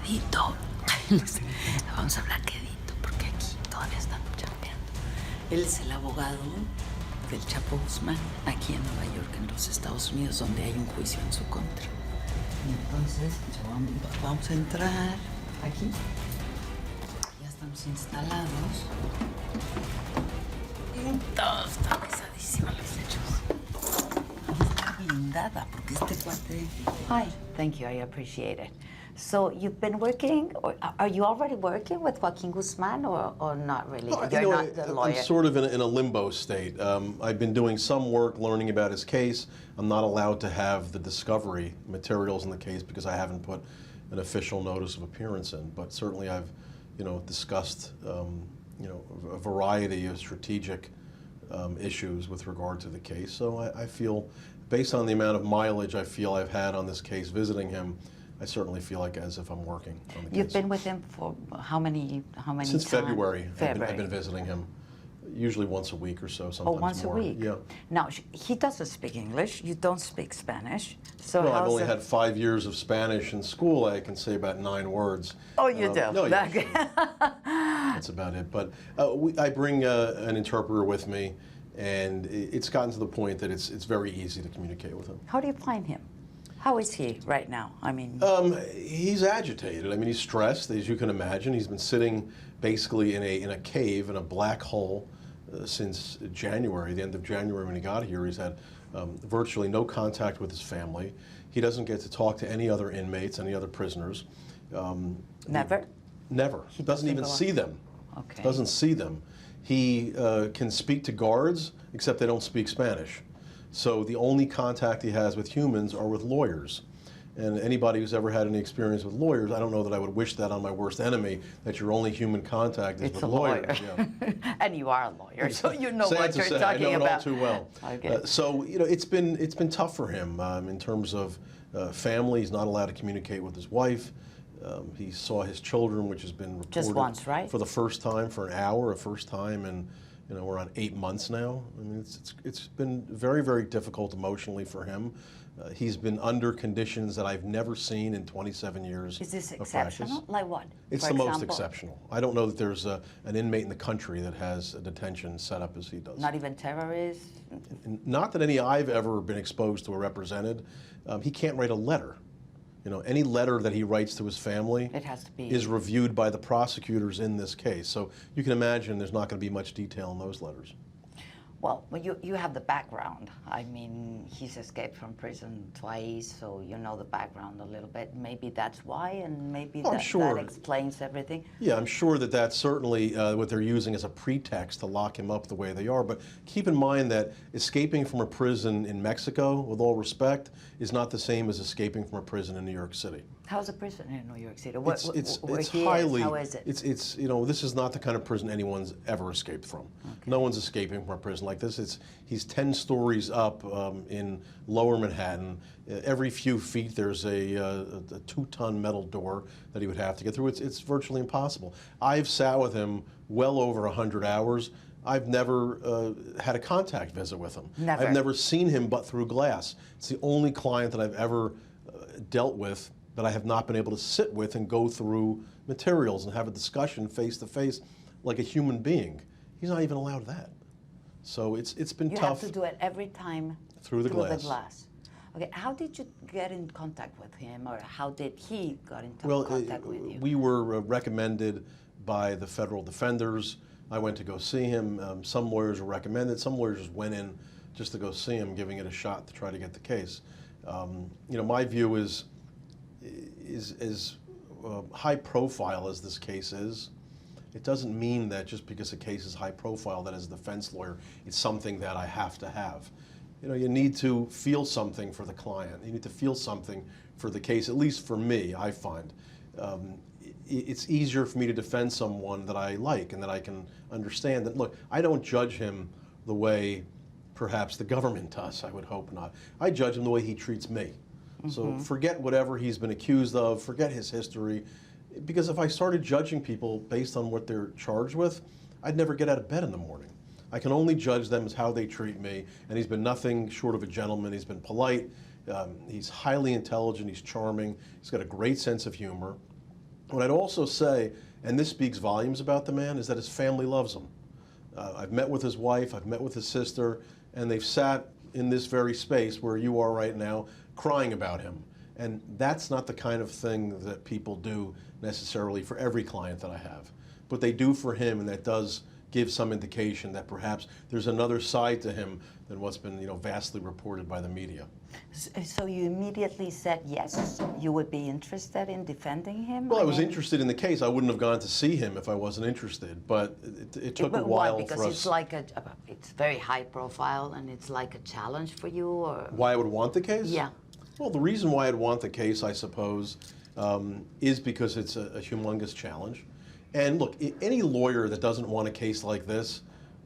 quedito. Vamos a hablar quedito, porque aquí todavía están chambeando. Él es el abogado del Chapo Guzmán, aquí en Nueva York, en los Estados Unidos, donde hay un juicio en su contra. Y entonces vamos a entrar aquí. Ya estamos instalados. Y todo está pesadísimo, los hechos. Está blindada, porque este cuate... Hi, thank you, I appreciate it. So you've been working, or are you already working with Joaquin Guzman, or not really? No, You're not the lawyer. I'm sort of in a limbo state. I've been doing some work learning about his case. I'm not allowed to have the discovery materials in the case because I haven't put an official notice of appearance in. But certainly I've, discussed, a variety of strategic issues with regard to the case. So I feel, based on the amount of mileage I feel I've had on this case visiting him, I certainly feel like as if I'm working on the case. You've been with him for how many Since times? February. I've been visiting him, usually once a week or so, sometimes once more. a week? Yeah. Now, he doesn't speak English, you don't speak Spanish, so Well, I've how's only it? had 5 years of Spanish in school. I can say about 9 words. Oh, you do? No, yeah, Okay. that's about it. But I bring an interpreter with me, and it's gotten to the point that it's very easy to communicate with him. How do you find him? How is he right now? I mean... He's agitated. I mean, he's stressed, as you can imagine. He's been sitting basically in a cave, in a black hole, since January, the end of January when he got here. He's had virtually no contact with his family. He doesn't get to talk to any other inmates, any other prisoners. Never? Never. He doesn't even see them. Okay. Doesn't see them. He can speak to guards, except they don't speak Spanish. So the only contact he has with humans are with lawyers. And anybody who's ever had any experience with lawyers, I don't know that I would wish that on my worst enemy, that your only human contact is with lawyers. Lawyer. Yeah. And you are a lawyer, so you know what you're talking I know about. it all too well. Okay. So it's been tough for him in terms of family. He's not allowed to communicate with his wife. He saw his children, which has been reported Just once, right? For the first time, for an hour, a first time, and we're on 8 months now. I mean, it's been very, very difficult emotionally for him. He's been under conditions that I've never seen in 27 years. Is this of exceptional? practice. Like what? It's for the most example? exceptional. I don't know that there's an inmate in the country that has a detention set up as he does. Not even terrorists? Not that any I've ever been exposed to or represented. He can't write a letter. Any letter that he writes to his family It has to be... is reviewed by the prosecutors in this case. So you can imagine there's not going to be much detail in those letters. Well, you have the background. I mean, he's escaped from prison twice, so you know the background a little bit. Maybe that's why, and maybe that explains everything. Yeah, I'm sure that that's certainly what they're using as a pretext to lock him up the way they are. But keep in mind that escaping from a prison in Mexico, with all respect, is not the same as escaping from a prison in New York City. How's a prison in New York City? It's highly. How is it? It's this is not the kind of prison anyone's ever escaped from. Okay. No one's escaping from a prison like this. He's 10 stories up in Lower Manhattan. Every few feet there's a 2-ton metal door that he would have to get through. It's virtually impossible. I've sat with him well over 100 hours. I've never had a contact visit with him. Never. I've never seen him but through glass. It's the only client that I've ever dealt with that I have not been able to sit with and go through materials and have a discussion face to face like a human being. He's not even allowed that. So it's been tough. You have to do it every time through the glass. Okay, how did you get in contact with him, or how did he got in contact with you? We were recommended by the federal defenders. I went to go see him. Some lawyers were recommended. Some lawyers just went in just to go see him, giving it a shot to try to get the case. My view is as high profile as this case is, it doesn't mean that just because a case is high profile that as a defense lawyer, it's something that I have to have. You need to feel something for the client. You need to feel something for the case, at least for me, I find. It's easier for me to defend someone that I like and that I can understand that, look, I don't judge him the way perhaps the government does, I would hope not. I judge him the way he treats me. So forget whatever he's been accused of, forget his history, because if I started judging people based on what they're charged with, I'd never get out of bed in the morning. I can only judge them as how they treat me, and he's been nothing short of a gentleman. He's been polite, he's highly intelligent, he's charming, he's got a great sense of humor. What I'd also say, and this speaks volumes about the man, is that his family loves him. I've met with his wife, I've met with his sister, and they've sat in this very space where you are right now crying about him. And that's not the kind of thing that people do necessarily for every client that I have. But they do for him, and that does give some indication that perhaps there's another side to him than what's been, vastly reported by the media. So you immediately said yes, you would be interested in defending him? Well, I was interested in the case. I wouldn't have gone to see him if I wasn't interested, but it took a while because for us. it's like it's very high profile and it's like a challenge for you, or? Why I would want the case? Yeah. Well, the reason why I'd want the case, I suppose, is because it's a humongous challenge. And look, any lawyer that doesn't want a case like this,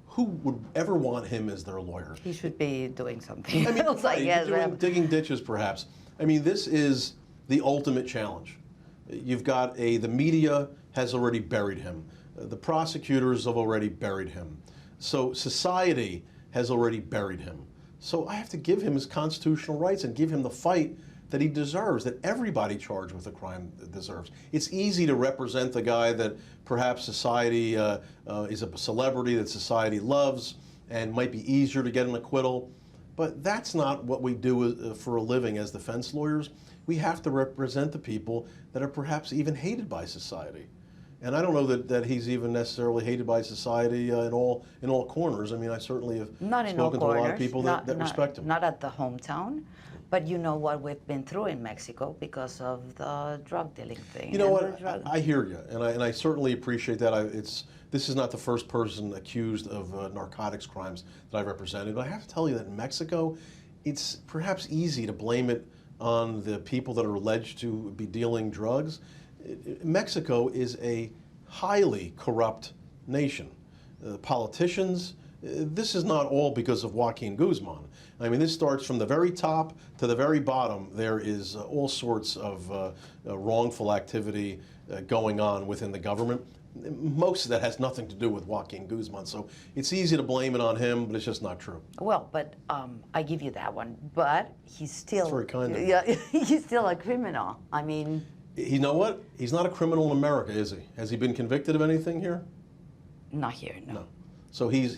who would ever want him as their lawyer? He should be doing something I mean, else, I guess. digging ditches, perhaps. I mean, this is the ultimate challenge. You've got the media has already buried him. The prosecutors have already buried him. So society has already buried him. So I have to give him his constitutional rights and give him the fight that he deserves, that everybody charged with a crime deserves. It's easy to represent the guy that perhaps society is a celebrity that society loves and might be easier to get an acquittal, but that's not what we do for a living as defense lawyers. We have to represent the people that are perhaps even hated by society. And I don't know that he's even necessarily hated by society in all corners. I mean, I certainly have spoken to a lot of people that respect him. Not at the hometown, but you know what we've been through in Mexico because of the drug dealing thing. You know what? I hear you, and I certainly appreciate that. This is not the first person accused of narcotics crimes that I've represented, but I have to tell you that in Mexico, it's perhaps easy to blame it on the people that are alleged to be dealing drugs. Mexico is a highly corrupt nation. Politicians, this is not all because of Joaquin Guzman. I mean, this starts from the very top to the very bottom. There is all sorts of wrongful activity going on within the government. Most of that has nothing to do with Joaquin Guzman, so it's easy to blame it on him, but it's just not true. Well, but I give you that one. But he's still, That's very kind of you. Yeah, he's still a criminal. I mean, you know what? He's not a criminal in America, is he? Has he been convicted of anything here? not here, no. No. So he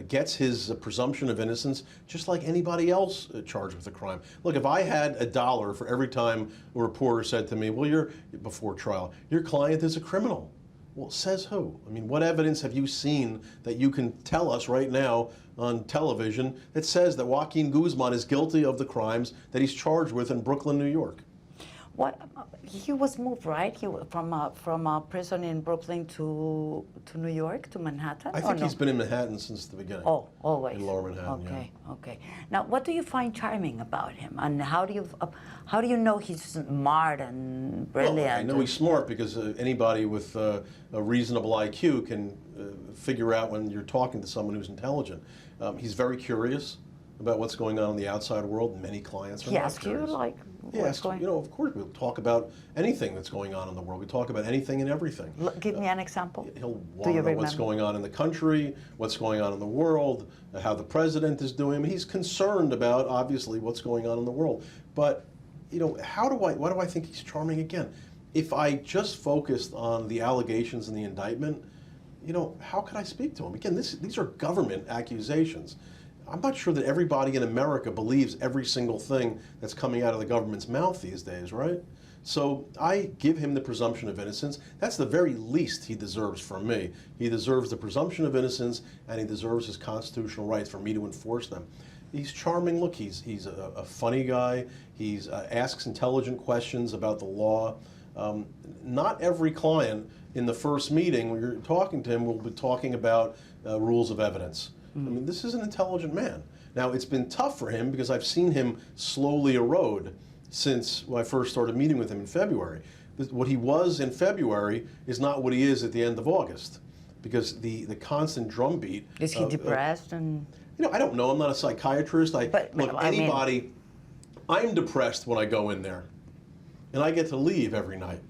gets his presumption of innocence just like anybody else charged with a crime. Look, if I had $1 for every time a reporter said to me, well, before trial, your client is a criminal. Well, says who? I mean, what evidence have you seen that you can tell us right now on television that says that Joaquin Guzman is guilty of the crimes that he's charged with in Brooklyn, New York? What he was moved, right? He from a prison in Brooklyn to New York, to Manhattan. I think he's been in Manhattan since the beginning. Oh, always. In Lower Manhattan. Okay, yeah. okay. Now, what do you find charming about him, and how do you know he's smart and brilliant? Well, I know he's smart because anybody with a reasonable IQ can figure out when you're talking to someone who's intelligent. He's very curious about what's going on in the outside world. Many clients are He not asks you, curious. like, what's going on? You know, of course, we'll talk about anything that's going on in the world. We talk about anything and everything. Give me an example. He'll want to know what's going on in the country, what's going on in the world, how the president is doing. I mean, he's concerned about, obviously, what's going on in the world. But, you know, why do I think he's charming again? If I just focused on the allegations in the indictment, you know, how could I speak to him? Again, these are government accusations. I'm not sure that everybody in America believes every single thing that's coming out of the government's mouth these days, right? So I give him the presumption of innocence. That's the very least he deserves from me. He deserves the presumption of innocence, and he deserves his constitutional rights for me to enforce them. He's charming. Look, he's a funny guy. He asks intelligent questions about the law. Not every client in the first meeting when you're talking to him will be talking about rules of evidence. I mean, this is an intelligent man. Now, it's been tough for him because I've seen him slowly erode since I first started meeting with him in February. What he was in February is not what he is at the end of August, because the constant drumbeat. Is he depressed and? You know, I don't know. I'm not a psychiatrist. I'm depressed when I go in there, and I get to leave every night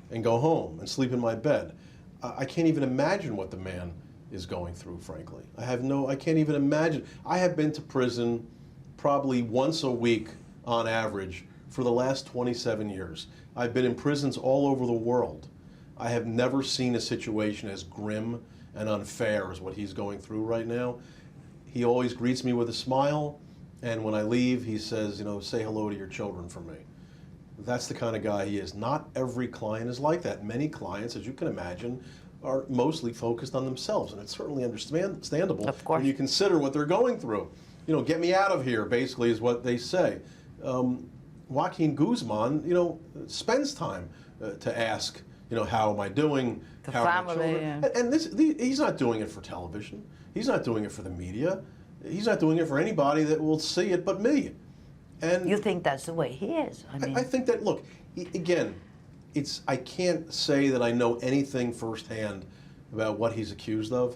and go home and sleep in my bed. I can't even imagine what the man is going through, frankly. I can't even imagine. I have been to prison probably once a week on average for the last 27 years. I've been in prisons all over the world. I have never seen a situation as grim and unfair as what he's going through right now. He always greets me with a smile, and when I leave, he says, you know, say hello to your children for me. That's the kind of guy he is. Not every client is like that. Many clients, as you can imagine, are mostly focused on themselves, and it's certainly understandable when you consider what they're going through. You know, get me out of here, basically, is what they say. Joaquin Guzman, you know, spends time to ask, you know, how am I doing? The how family, are my children? yeah. And he's not doing it for television. He's not doing it for the media. He's not doing it for anybody that will see it but me. And you think that's the way he is? I mean, I think that, look, again, I can't say that I know anything firsthand about what he's accused of,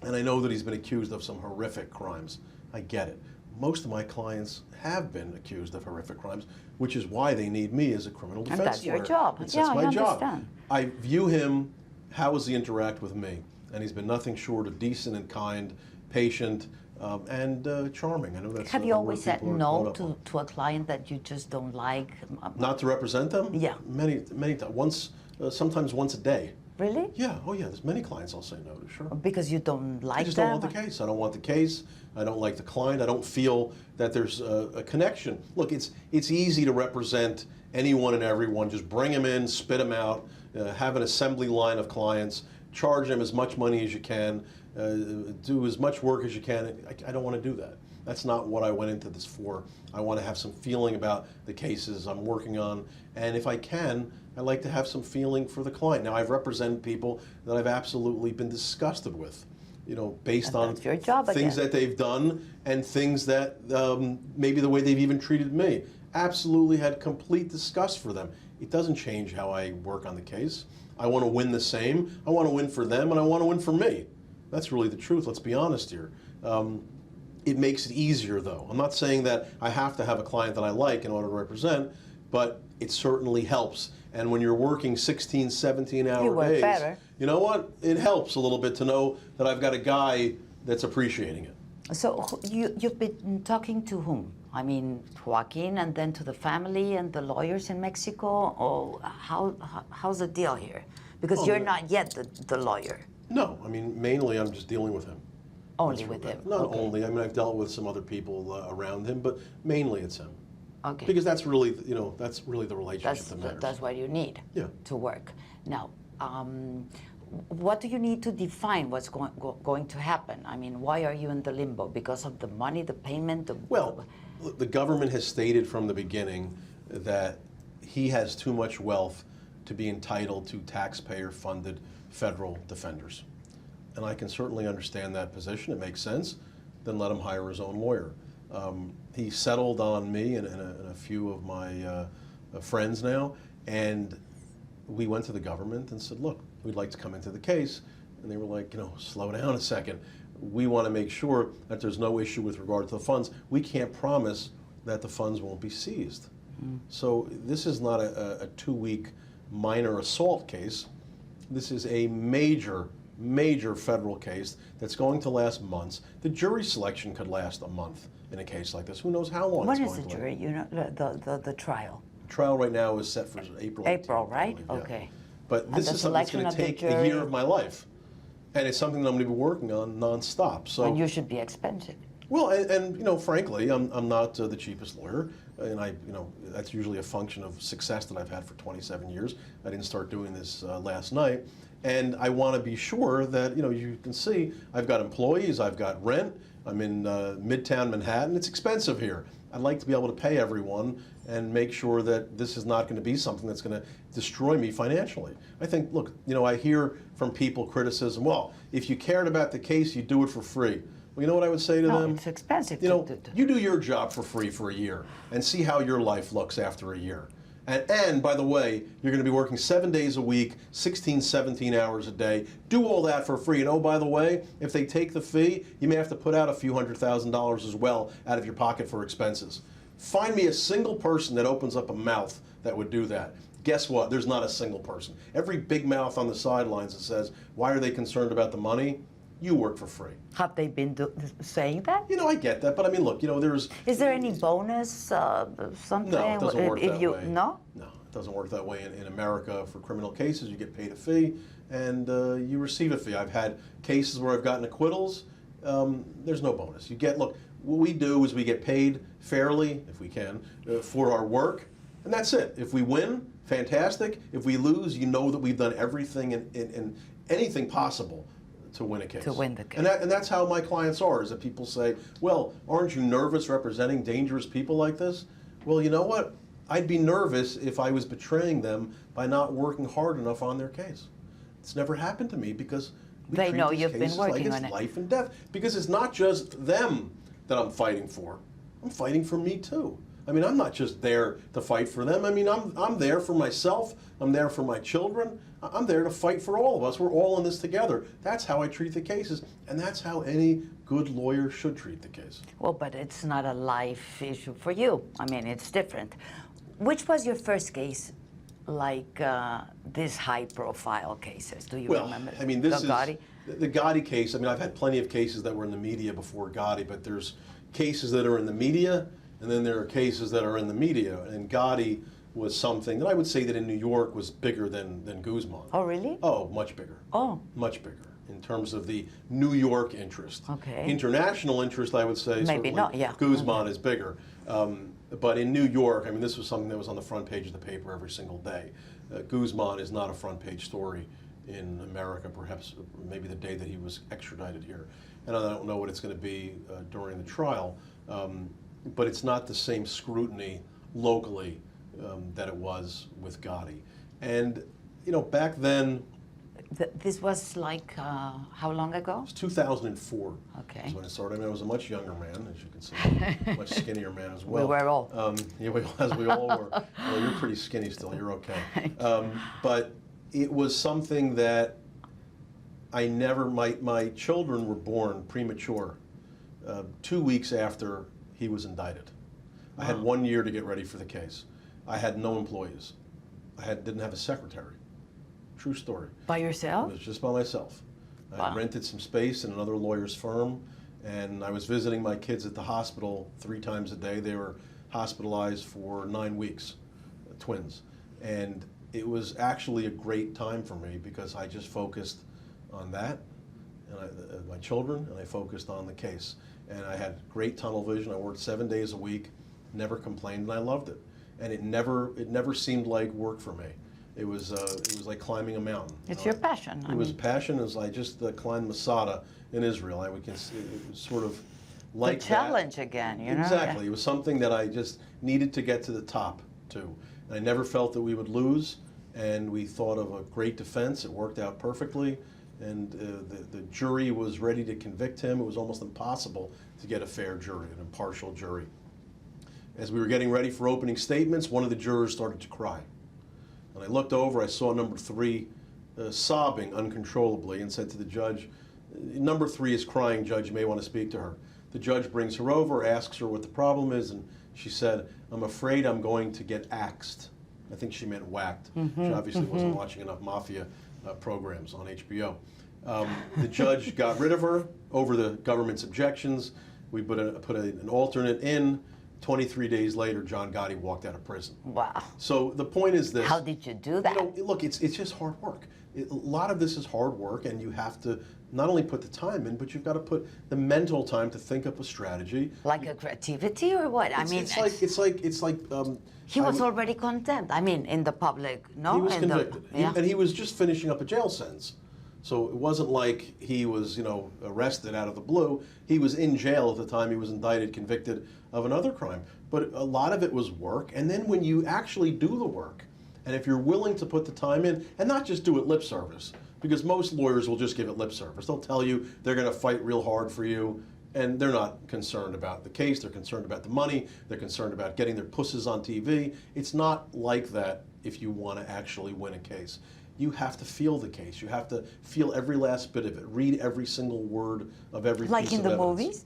and I know that he's been accused of some horrific crimes. I get it. Most of my clients have been accused of horrific crimes, which is why they need me as a criminal defense lawyer. And that's your job. That's Yeah, my I job. understand. I view him, how does he interact with me? And he's been nothing short of decent and kind, patient, and charming. I know that's. Have you always said no to to a client that you just don't like? Not to represent them? Yeah. Many times. Sometimes once a day. Really? Yeah. Oh, yeah. There's many clients I'll say no to. Sure. Because you don't like them? I just don't want the case. I don't want the case. I don't like the client. I don't feel that there's a connection. Look, it's easy to represent anyone and everyone. Just bring them in, spit them out, have an assembly line of clients, charge them as much money as you can, do as much work as you can. I don't want to do that. That's not what I went into this for. I want to have some feeling about the cases I'm working on, and if I can, I like to have some feeling for the client. Now, I've represented people that I've absolutely been disgusted with, you know, based on your job things that they've done and things that maybe the way they've even treated me. Absolutely had complete disgust for them. It doesn't change how I work on the case. I want to win the same. I want to win for them, and I want to win for me. That's really the truth. Let's be honest here. It makes it easier, though. I'm not saying that I have to have a client that I like in order to represent, but it certainly helps. And when you're working 16, 17-hour days, better. You know what? It helps a little bit to know that I've got a guy that's appreciating it. So you've been talking to whom? I mean, Joaquin, and then to the family and the lawyers in Mexico? Or how's the deal here? Because you're not yet the lawyer. No, I mean, mainly I'm just dealing with him. Only with him? Not only. I mean, I've dealt with some other people around him, but mainly it's him. Okay. Because that's really, you know, that's really the relationship that matters. That's what you need to work. Now, what do you need to define what's going to happen? I mean, why are you in the limbo? Because of the money, the payment? Well, the government has stated from the beginning that he has too much wealth to be entitled to taxpayer-funded federal defenders. And I can certainly understand that position. It makes sense. Then let him hire his own lawyer. He settled on me and a few of my friends now, and we went to the government and said, look, we'd like to come into the case. And they were like, you know, slow down a second. We want to make sure that there's no issue with regard to the funds. We can't promise that the funds won't be seized. So this is not a 2-week minor assault case. This is a major federal case that's going to last months. The jury selection could last a month in a case like this. Who knows how long it's going to last. When is the jury, you know, the trial? Trial right now is set for April 18th. April, right? Yeah. Okay. But this is something that's going to take a year of my life. And it's something that I'm going to be working on nonstop. So, and you should be expensive. Well, and you know, frankly, I'm not the cheapest lawyer, and you know, that's usually a function of success that I've had for 27 years. I didn't start doing this last night, and I want to be sure that, you know, you can see I've got employees, I've got rent. I'm in Midtown Manhattan. It's expensive here. I'd like to be able to pay everyone and make sure that this is not going to be something that's going to destroy me financially. I think, look, you know, I hear from people criticism, well, if you cared about the case, you'd do it for free. Well, you know what I would say to them? It's expensive. You know, you do your job for free for a year and see how your life looks after a year. And by the way, you're going to be working 7 days a week, 16, 17 hours a day. Do all that for free. And oh, by the way, if they take the fee, you may have to put out a few $100,000 as well out of your pocket for expenses. Find me a single person that opens up a mouth that would do that. Guess what? There's not a single person. Every big mouth on the sidelines that says, why are they concerned about the money? you work for free. Have they been saying that? You know, I get that, but I mean, look, you know, there's... Is there any bonus, something? No, it doesn't work if that you, way. No? No, it doesn't work that way. In America, for criminal cases, you get paid a fee, and you receive a fee. I've had cases where I've gotten acquittals. There's no bonus. You get, look, what we do is we get paid fairly, if we can, for our work, and that's it. If we win, fantastic. If we lose, you know that we've done everything and anything possible to win a case. To win the case. And that's how my clients are, is that people say, well, aren't you nervous representing dangerous people like this? Well, you know what? I'd be nervous if I was betraying them by not working hard enough on their case. It's never happened to me because they know you've been working on it. Like it's life and death. Because it's not just them that I'm fighting for. I'm fighting for me too. I mean, I'm not just there to fight for them. I mean, I'm there for myself. I'm there for my children. I'm there to fight for all of us. We're all in this together. That's how I treat the cases, and that's how any good lawyer should treat the case. Well, but it's not a life issue for you. I mean, it's different. Which was your first case, like these high-profile cases? Do you remember? I mean, this is Gotti? the Gotti case. I mean, I've had plenty of cases that were in the media before Gotti, but there's cases that are in the media, and then there are cases that are in the media. And Gotti was something that I would say that in New York was bigger than Guzman. Oh, really? Oh, much bigger. Oh. Much bigger in terms of the New York interest. Okay. International interest, I would say, Maybe not, yeah. Guzman is bigger. But in New York, I mean, this was something that was on the front page of the paper every single day. Guzman is not a front page story in America, perhaps maybe the day that he was extradited here. And I don't know what it's going to be during the trial, but it's not the same scrutiny locally that it was with Gotti. And, you know, back then... This was like, how long ago? It was 2004. Okay. Is when it started. I mean, I was a much younger man, as you can see, much skinnier man as well. We were all. Yeah, as we all were. Well, you're pretty skinny still. You're okay. But it was something that I never. My children were born premature, 2 weeks after he was indicted. I had 1 year to get ready for the case. I had no employees. Didn't have a secretary. True story. By yourself? It was just by myself. Wow. I rented some space in another lawyer's firm, and I was visiting my kids at the hospital 3 times a day. They were hospitalized for 9 weeks, twins. And it was actually a great time for me because I just focused on that, and my children, and I focused on the case. And I had great tunnel vision. I worked 7 days a week, never complained, and I loved it. And it never seemed like work for me. It was like climbing a mountain. It's your passion. It was a passion. As I just climbed Masada in Israel. It was sort of like the challenge again, you know? Exactly. Yeah. It was something that I just needed to get to the top too. And I never felt that we would lose. And we thought of a great defense. It worked out perfectly. And the jury was ready to convict him. It was almost impossible to get a fair jury, an impartial jury. As we were getting ready for opening statements, one of the jurors started to cry. And I looked over, I saw number 3 sobbing uncontrollably and said to the judge, "Number 3 is crying, Judge, you may want to speak to her." The judge brings her over, asks her what the problem is, and she said, "I'm afraid I'm going to get axed." I think she meant whacked. She obviously wasn't watching enough mafia programs on HBO. The judge got rid of her over the government's objections. We put an alternate in. 23 days later, John Gotti walked out of prison. Wow. So the point is this. How did you do that? You know, look, it's just hard work. A lot of this is hard work, and you have to not only put the time in, but you've got to put the mental time to think up a strategy. Like a creativity or what? It's like. He was already condemned. I mean, in the public, no? He was convicted, yeah. and he was just finishing up a jail sentence. So it wasn't like he was, arrested out of the blue. He was in jail at the time he was indicted, convicted of another crime. But a lot of it was work. And then when you actually do the work, and if you're willing to put the time in, and not just do it lip service, because most lawyers will just give it lip service. They'll tell you they're going to fight real hard for you, and they're not concerned about the case. They're concerned about the money. They're concerned about getting their pusses on TV. It's not like that if you want to actually win a case. You have to feel the case. You have to feel every last bit of it. Read every single word of every like piece of in the evidence. movies?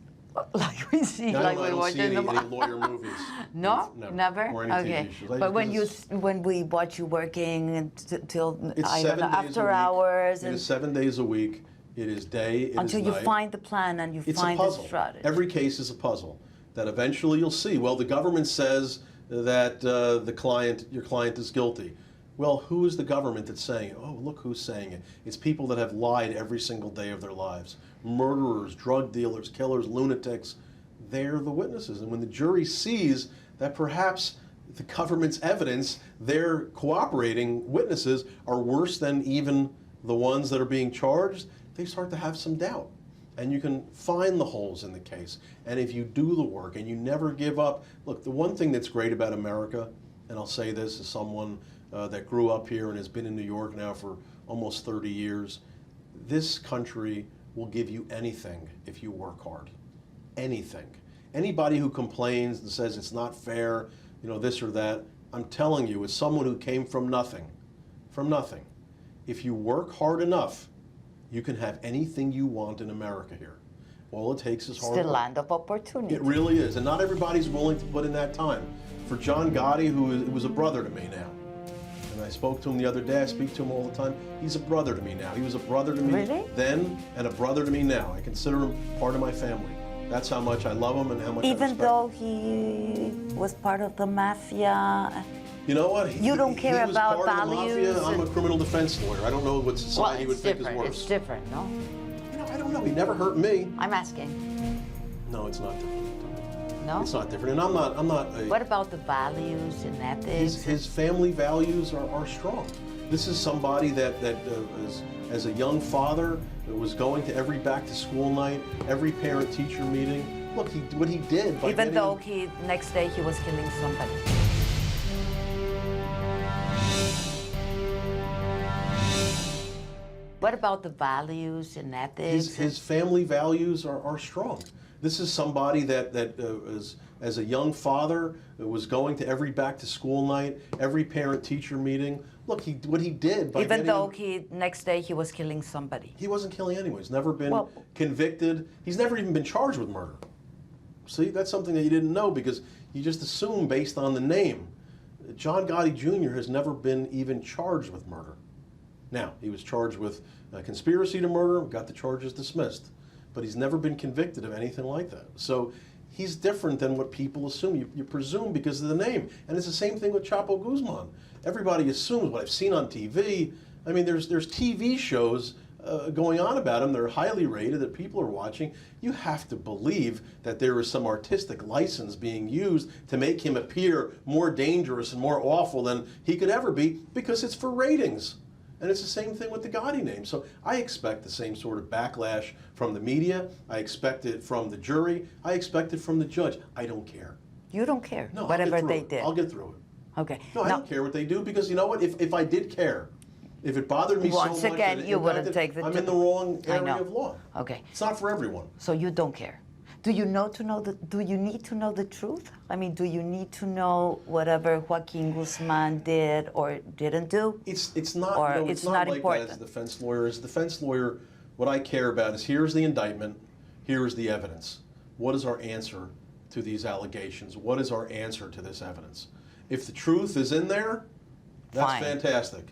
Like we see, No, like I we don't watch see in the any lawyer movies. No, never. Or any Okay, TV shows. but when we watch you working till It's I don't 7 know days after a week. hours It and is 7 days a week. It is day, it Until is you night. find the plan and you It's find a the puzzle. strategy. Every case is a puzzle that eventually you'll see. Well, the government says that your client is guilty. Well, who is the government that's saying it? Oh, look who's saying it. It's people that have lied every single day of their lives. Murderers, drug dealers, killers, lunatics. They're the witnesses. And when the jury sees that perhaps the government's evidence, their cooperating witnesses are worse than even the ones that are being charged, they start to have some doubt. And you can find the holes in the case. And if you do the work and you never give up, look, the one thing that's great about America, and I'll say this as someone that grew up here and has been in New York now for almost 30 years, this country will give you anything if you work hard. Anything. Anybody who complains and says it's not fair, this or that, I'm telling you, as someone who came from nothing, if you work hard enough, you can have anything you want in America here. All it takes is hard work. It's the land of opportunity. It really is, and not everybody's willing to put in that time. For John Gotti, who was a brother to me now, and I spoke to him the other day, I speak to him all the time, he's a brother to me now. He was a brother to me then and a brother to me now. I consider him part of my family. That's how much I love him and how much I respect him. Even though he was part of the mafia. You know what? You don't care he about was part values. Of the mafia. I'm a criminal defense lawyer. I don't know what society would think is worse. It's different, no? I don't know. He never hurt me. I'm asking. No, it's not different. No? It's not different. And I'm not a... What about the values and ethics? His family values are strong. This is somebody that as a young father, was going to every back-to-school night, every parent-teacher meeting. Look, what he did by Even though next day he was killing somebody. What about the values and ethics? His family values are strong. This is somebody that as a young father, was going to every back-to-school night, every parent-teacher meeting. Look, what he did by Even though next day he was killing somebody. He wasn't killing anyone. He's never been convicted. He's never even been charged with murder. See, that's something that you didn't know because you just assume based on the name. John Gotti Jr. has never been even charged with murder. Now, he was charged with conspiracy to murder, got the charges dismissed, but he's never been convicted of anything like that. So he's different than what people assume. You presume because of the name. And it's the same thing with Chapo Guzman. Everybody assumes what I've seen on TV. I mean, there's TV shows going on about him. They're highly rated that people are watching. You have to believe that there is some artistic license being used to make him appear more dangerous and more awful than he could ever be because it's for ratings. And it's the same thing with the Gotti name. So I expect the same sort of backlash from the media. I expect it from the jury. I expect it from the judge. I don't care. You don't care? No, whatever they did. I'll get through it. Okay. No, I don't care what they do because you know what? If I did care, if it bothered me so much, once again, you wouldn't take the. I'm in the wrong area of law. Okay. It's not for everyone. So you don't care. Do you need to know the truth? I mean, do you need to know whatever Joaquin Guzman did or didn't do? It's not. Or No, it's not not like important. That as a defense lawyer. As a defense lawyer, what I care about is here's the indictment, here is the evidence. What is our answer to these allegations? What is our answer to this evidence? If the truth is in there, that's Fine. fantastic.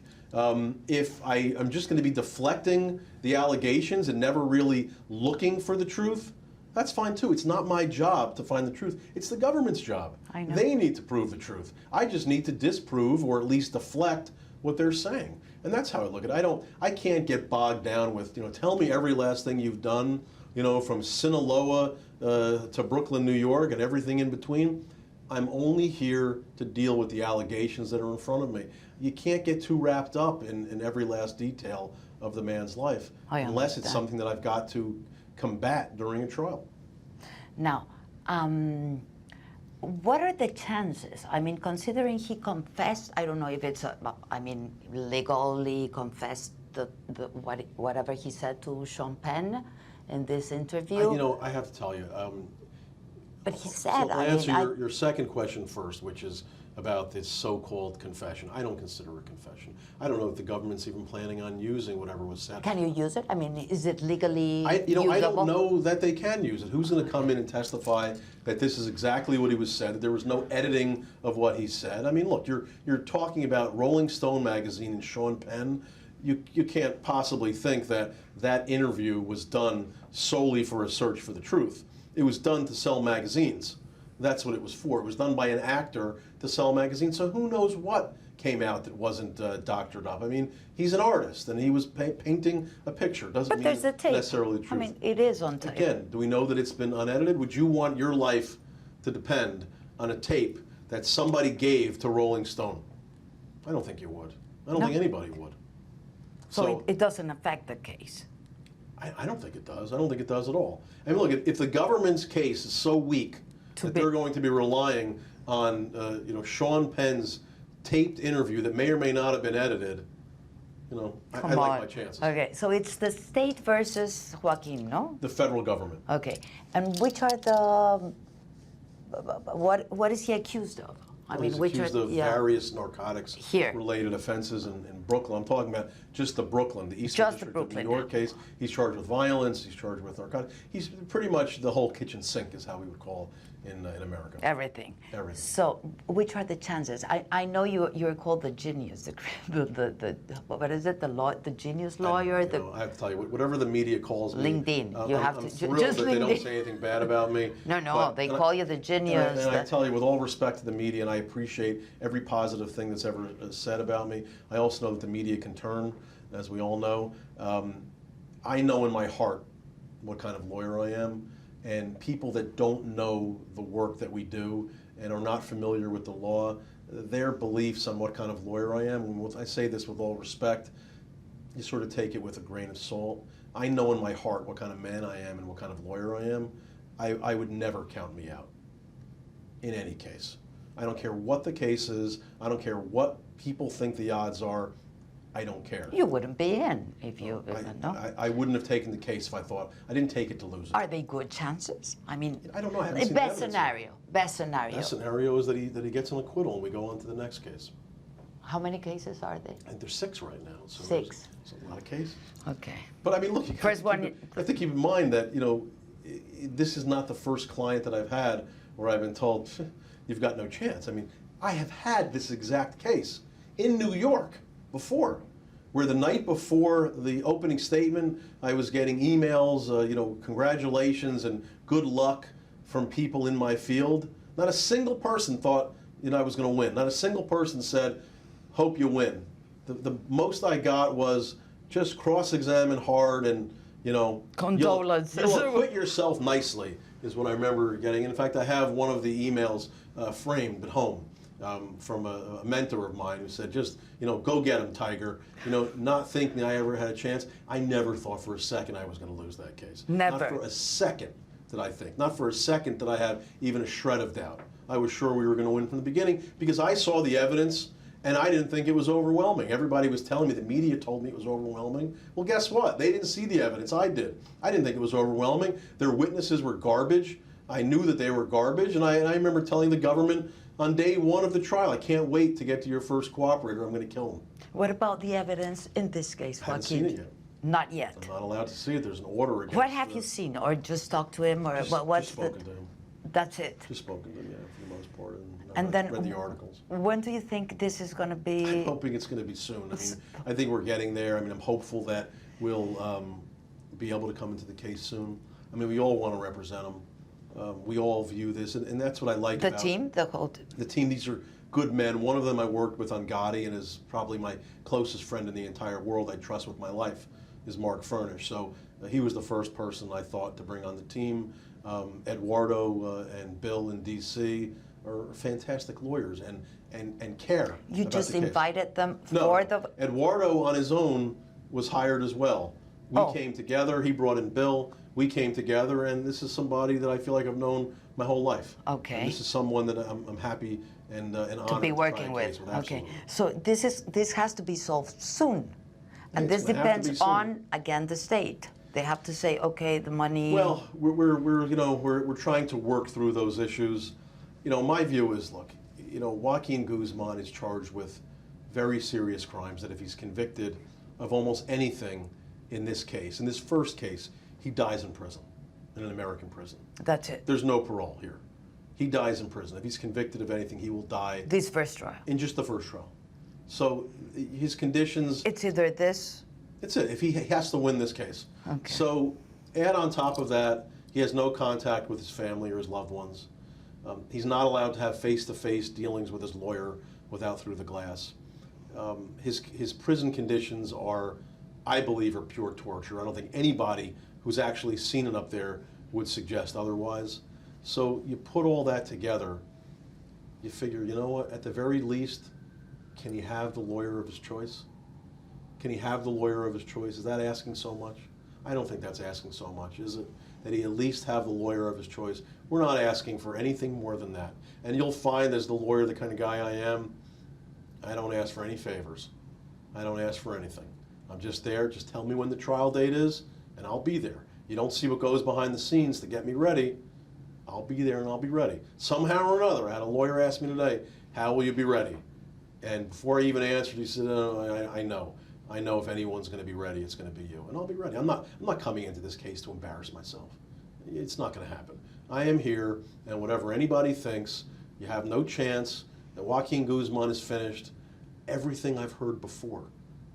If I'm just going to be deflecting the allegations and never really looking for the truth, that's fine too. It's not my job to find the truth. It's the government's job. I know. They need to prove the truth. I just need to disprove or at least deflect what they're saying. And that's how I look at it. I can't get bogged down with, tell me every last thing you've done, from Sinaloa to Brooklyn, New York, and everything in between. I'm only here to deal with the allegations that are in front of me. You can't get too wrapped up in every last detail of the man's life unless it's something that I've got to combat during a trial. Now, what are the chances? I mean, considering he confessed, I don't know if it's, legally confessed whatever he said to Sean Penn in this interview. I have to tell you. But he said, So I'll answer your second question first, which is about this so-called confession. I don't consider it a confession. I don't know if the government's even planning on using whatever was said. Can you use it? I mean, is it legally usable? I don't usable? know that they can use it. Who's going to come in and testify that this is exactly what he was said, that there was no editing of what he said? I mean, look, you're talking about Rolling Stone magazine and Sean Penn. you can't possibly think that that interview was done solely for a search for the truth. It was done to sell magazines. That's what it was for. It was done by an actor to sell magazines. So who knows what came out that wasn't doctored up. I mean, he's an artist, and he was painting a picture. Doesn't But mean there's a tape. necessarily the truth. I mean, it is on tape. Again, do we know that it's been unedited? Would you want your life to depend on a tape that somebody gave to Rolling Stone? I don't think you would. I don't No. think anybody would. So it doesn't affect the case. I don't think it does. I don't think it does at all. I mean, look, if the government's case is so weak that they're going to be relying on, Sean Penn's taped interview that may or may not have been edited, I like my chances. Okay, so it's the state versus Joaquin, no? The federal government. Okay, and which are the, what is he accused of? He's accused of various narcotics Here. related offenses in Brooklyn. I'm talking about just the Brooklyn, the Eastern Just the District of New Brooklyn, York case. He's charged with violence. He's charged with narcotics. He's pretty much the whole kitchen sink is how we would call in America. Everything. Everything. So, which are the chances? I know you're called the genius, the what is it? The genius lawyer. I have to tell you, whatever the media calls me, LinkedIn. You have I'm to thrilled just that they don't LinkedIn. say anything bad about me. No, they call you the genius. And I tell you, with all respect to the media, and I appreciate every positive thing that's ever said about me, I also know that the media can turn, as we all know. I know in my heart what kind of lawyer I am, and people that don't know the work that we do and are not familiar with the law, their beliefs on what kind of lawyer I am, and I say this with all respect, you sort of take it with a grain of salt. I know in my heart what kind of man I am and what kind of lawyer I am. I would never count me out in any case. I don't care what the case is. I don't care what people think the odds are. I don't care. You wouldn't be in if you no. I wouldn't have taken the case if I thought I didn't take it to lose it. Are they good chances? I mean, I don't know. I haven't seen the best evidence scenario. yet. Best scenario. Best scenario is that he gets an acquittal and we go on to the next case. How many cases are there? I think there's 6 right now. So 6. There's a lot of cases. Okay. But I mean, look, you have to keep in mind that this is not the first client that I've had where I've been told you've got no chance. I mean, I have had this exact case in New York before, where the night before the opening statement, I was getting emails, congratulations and good luck from people in my field. Not a single person thought, I was going to win. Not a single person said, hope you win. The most I got was just cross-examine hard and, condolences. You'll acquit yourself nicely is what I remember getting. In fact, I have one of the emails framed at home. From a mentor of mine who said, just, go get him, Tiger. Not thinking I ever had a chance. I never thought for a second I was going to lose that case. Never. Not for a second did I think. Not for a second did I have even a shred of doubt. I was sure we were going to win from the beginning because I saw the evidence and I didn't think it was overwhelming. Everybody was telling me, the media told me it was overwhelming. Well, guess what? They didn't see the evidence. I did. I didn't think it was overwhelming. Their witnesses were garbage. I knew that they were garbage, and I remember telling the government on day 1 of the trial, I can't wait to get to your first cooperator. I'm going to kill him. What about the evidence in this case, I haven't Joaquin? seen it yet. Not yet. I'm not allowed to see it. There's an order against What have you seen, or just talked to him, or what's just spoken to him. That's it. Just spoken to him, yeah, for the most part. And then read the articles. When do you think this is going to be? I'm hoping it's going to be soon. I mean, I think we're getting there. I mean, I'm hopeful that we'll be able to come into the case soon. I mean, we all want to represent them. We all view this, and that's what I like about The team. These are good men. One of them I worked with on Gotti and is probably my closest friend in the entire world I trust with my life, is Mark Furnish. So he was the first person I thought to bring on the team. Eduardo and Bill in D.C. are fantastic lawyers and care. You about just the case. invited them No, for the. Eduardo on his own was hired as well. We Oh. came together. He brought in Bill. We came together, and this is somebody that I feel like I've known my whole life. Okay. And this is someone that I'm happy and honored To be try working and with. case Okay. absolutely. So this has to be solved soon, and it's this gonna have to be depends soon. on again the state. They have to say, okay, the money. Well, we're trying to work through those issues. My view is, look, Joaquin Guzman is charged with very serious crimes that if he's convicted of almost anything in this case, in this first case, he dies in prison, in an American prison. That's it. There's no parole here. He dies in prison. If he's convicted of anything, he will die This first trial. in just the first trial. So his conditions. It's either this. It's it. If he has to win this case. Okay. So add on top of that, he has no contact with his family or his loved ones. He's not allowed to have face-to-face dealings with his lawyer without through the glass. His prison conditions are, I believe, are pure torture. I don't think anybody who's actually seen it up there would suggest otherwise. So you put all that together, you figure, you know what, at the very least, can he have the lawyer of his choice? Can he have the lawyer of his choice? Is that asking so much? I don't think that's asking so much, is it? That he at least have the lawyer of his choice. We're not asking for anything more than that. And you'll find, as the lawyer, the kind of guy I am, I don't ask for any favors. I don't ask for anything. I'm just there. Just tell me when the trial date is, and I'll be there. You don't see what goes behind the scenes to get me ready. I'll be there and I'll be ready. Somehow or another, I had a lawyer ask me today, how will you be ready? And before I even answered, he said, oh, I know. I know if anyone's going to be ready, it's going to be you. And I'll be ready. I'm not coming into this case to embarrass myself. It's not going to happen. I am here, and whatever anybody thinks, you have no chance that Joaquin Guzman is finished. Everything I've heard before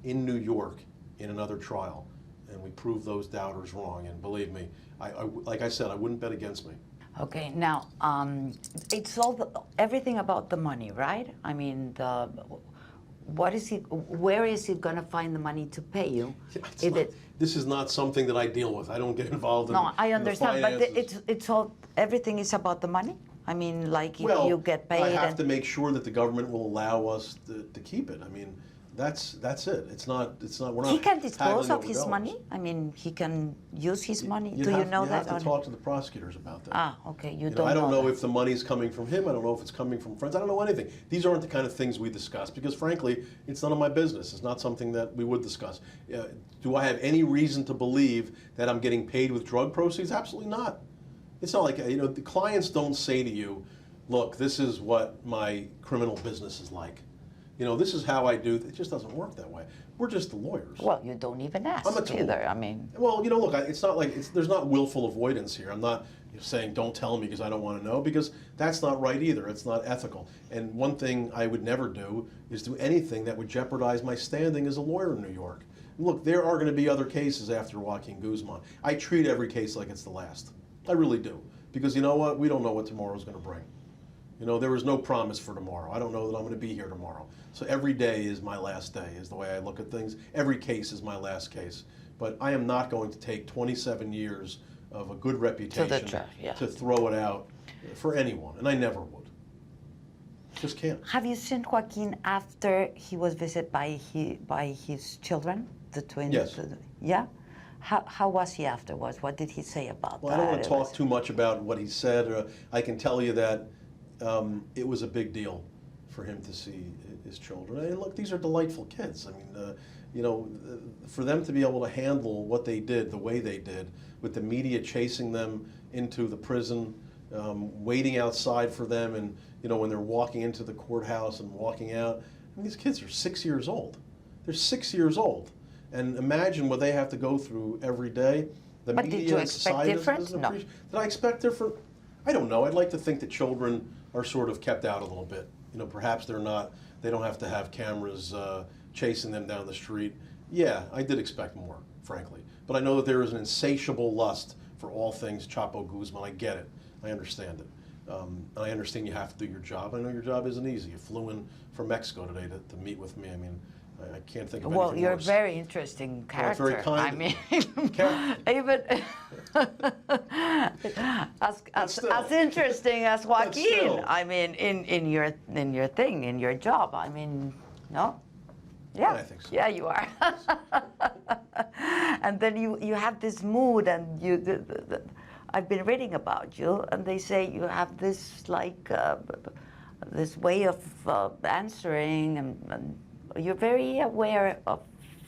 in New York in another trial, and we proved those doubters wrong. And believe me, like I said, I wouldn't bet against me. Okay, now it's all everything about the money, right? I mean, what is he? Where is he going to find the money to pay you? This is not something that I deal with. I don't get involved in. No, I understand, but finances. it's all everything is about the money. I mean, like if Well, you get paid. I have to make sure that the government will allow us to keep it. I mean, that's it. It's not. We're not. He can dispose haggling of over his dollars. money. I mean, he can use his money. You Do you know You that? have to talk to the prosecutors about that. Ah, okay. You know, don't. I don't know that. if the money's coming from him. I don't know if it's coming from friends. I don't know anything. These aren't the kind of things we discuss because, frankly, it's none of my business. It's not something that we would discuss. Do I have any reason to believe that I'm getting paid with drug proceeds? Absolutely not. It's not like, the clients don't say to you, look, this is what my criminal business is like. This is how I do. It just doesn't work that way. We're just the lawyers. Well, you don't even ask I'm a tool. either. I mean. Well, look, it's not like there's not willful avoidance here. I'm not saying don't tell me because I don't want to know, because that's not right either. It's not ethical. And one thing I would never do is do anything that would jeopardize my standing as a lawyer in New York. Look, there are going to be other cases after Joaquin Guzman. I treat every case like it's the last. I really do. Because you know what? We don't know what tomorrow's going to bring. There is no promise for tomorrow. I don't know that I'm going to be here tomorrow. So every day is my last day, is the way I look at things. Every case is my last case. But I am not going to take 27 years of a good reputation to throw it out for anyone, and I never would. Just can't. Have you seen Joaquin after he was visited by his children, the twins? Yes. Yeah? How was he afterwards? What did he say about that? Well, I don't want to talk too much about what he said. I can tell you that it was a big deal for him to see his children. And look, these are delightful kids. I mean, for them to be able to handle what they did the way they did, with the media chasing them into the prison, waiting outside for them, and when they're walking into the courthouse and walking out. I mean, these kids are 6 years old. They're 6 years old. And imagine what they have to go through every day. The but media did you and expect society different? No. Did I expect different? I don't know. I'd like to think that children are sort of kept out a little bit. Perhaps they don't have to have cameras chasing them down the street. Yeah, I did expect more, frankly. But I know that there is an insatiable lust for all things Chapo Guzman. I get it. I understand it. And I understand you have to do your job. I know your job isn't easy. You flew in from Mexico today to meet with me. I mean, I can't think of anything Well, you're worse. a very interesting character. Well, very kind. I mean, even as interesting as Joaquin. I mean, in your thing, in your job. I mean, no. Yeah, I think so. Yeah, you are. And then you have this mood, and I've been reading about you, and they say you have this this way of answering, and you're very aware of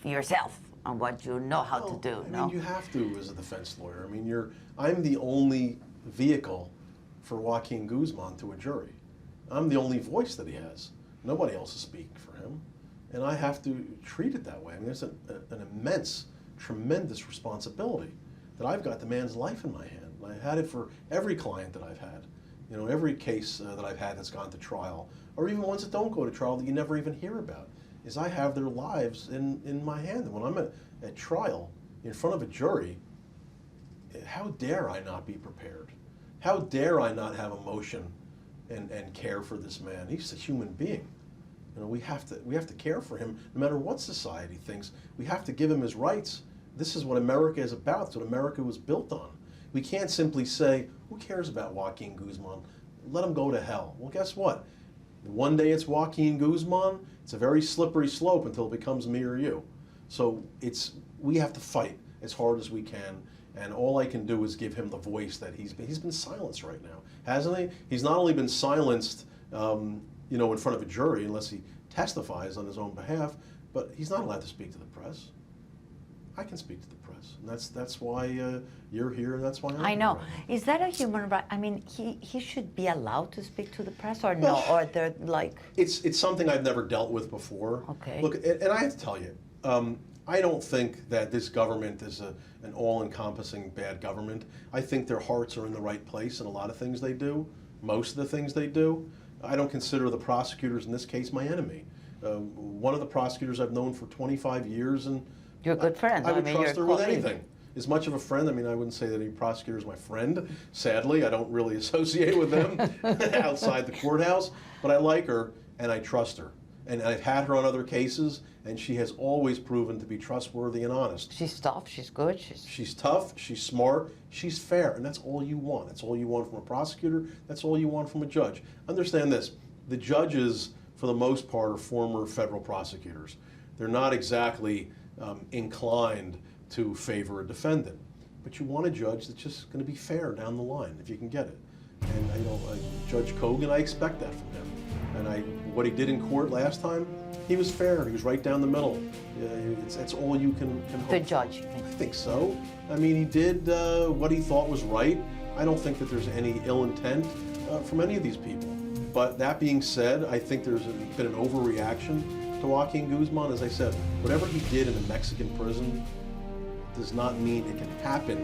yourself and what you know how to do. I mean, you have to as a defense lawyer. I mean, I'm the only vehicle for Joaquin Guzman to a jury. I'm the only voice that he has. Nobody else is speaking for him. And I have to treat it that way. I mean, there's an immense, tremendous responsibility that I've got the man's life in my hand. I've had it for every client that I've had. Every case that I've had that's gone to trial, or even ones that don't go to trial that you never even hear about. is I have their lives in my hand. And when I'm at trial in front of a jury, how dare I not be prepared? How dare I not have emotion and care for this man? He's a human being. You know, we have to care for him no matter what society thinks. We have to give him his rights. This is what America is about. It's what America was built on. We can't simply say, who cares about Joaquin Guzman? Let him go to hell. Well, guess what? One day it's Joaquin Guzman. It's a very slippery slope until it becomes me or you. So we have to fight as hard as we can. And all I can do is give him the voice that he's been silenced right now, hasn't he? He's not only been silenced, you know, in front of a jury unless he testifies on his own behalf, but he's not allowed to speak to the press. I can speak to the press, and that's why you're here, and that's why I'm here. I know. Right. Is that a human right? I mean, he should be allowed to speak to the press, or no? Or they're like... It's something I've never dealt with before. Okay. Look, and I have to tell you, I don't think that this government is an all-encompassing bad government. I think their hearts are in the right place in a lot of things they do, most of the things they do. I don't consider the prosecutors in this case my enemy. One of the prosecutors I've known for 25 years, and You're a good friend. I would mean, trust you're her with colleague. anything. As much of a friend, I mean, I wouldn't say that any prosecutor is my friend. Sadly, I don't really associate with them outside the courthouse, but I like her and I trust her. And I've had her on other cases, and she has always proven to be trustworthy and honest. She's tough, she's good. She's tough, she's smart, she's fair, and that's all you want. That's all you want from a prosecutor, that's all you want from a judge. Understand this, the judges, for the most part, are former federal prosecutors. They're not exactly inclined to favor a defendant, but you want a judge that's just going to be fair down the line, if you can get it. And you know, Judge Kogan, I expect that from him. And what he did in court last time, he was fair. He was right down the middle. It's all you can hope. The judge. I think so. I mean, he did what he thought was right. I don't think that there's any ill intent from any of these people. But that being said, I think there's been an overreaction to Joaquin Guzman. As I said, whatever he did in a Mexican prison does not mean it can happen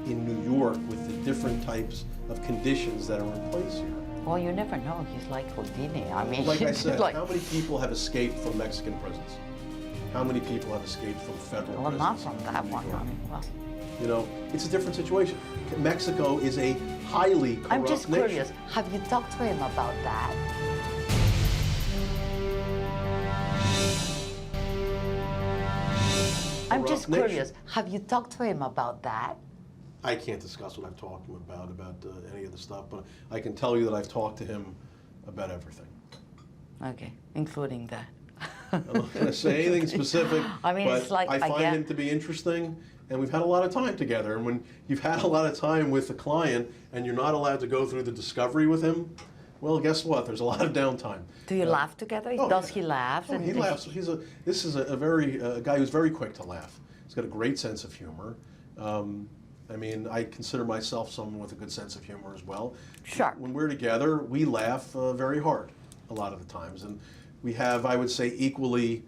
in New York with the different types of conditions that are in place here. Well, you never know. He's like Houdini. I mean, Like I said, like, how many people have escaped from Mexican prisons? How many people have escaped from federal well, prisons? not from that one. New York? I mean, well, You know, it's a different situation. Mexico is a highly corrupt I'm just nation. curious. Have you talked to him about that? I'm just Corrupt curious. nation. Have you talked to him about that? I can't discuss what I've talked to him about any of the stuff, but I can tell you that I've talked to him about everything. Okay, including that. I'm not going to say anything specific, I mean, but it's like, I find again- him to be interesting, and we've had a lot of time together. And when you've had a lot of time with the client and you're not allowed to go through the discovery with him, well, guess what? There's a lot of downtime. Do you laugh together? Oh, Does yeah. he laugh? Oh, he laughs. This is a guy who's very quick to laugh. He's got a great sense of humor. I mean, I consider myself someone with a good sense of humor as well. Sure. When we're together, we laugh very hard a lot of the times. And we have, I would say, equally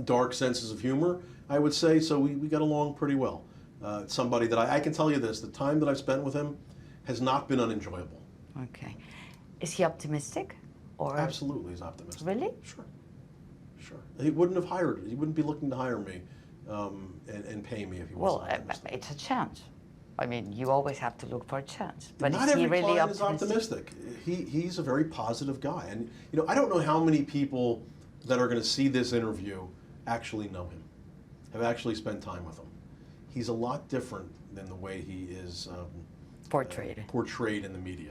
dark senses of humor, I would say, so we get along pretty well. Somebody that I can tell you this, the time that I've spent with him has not been unenjoyable. Okay. Is he optimistic? Or Absolutely, he's optimistic. Really? Sure. Sure. He wouldn't have hired, he wouldn't be looking to hire me and pay me if he Well, wasn't optimistic. it's a chance. I mean, you always have to look for a chance. But Not is he every really client is optimistic? optimistic. He's a very positive guy. And, you know, I don't know how many people that are going to see this interview actually know him, have actually spent time with him. He's a lot different than the way he is portrayed in the media.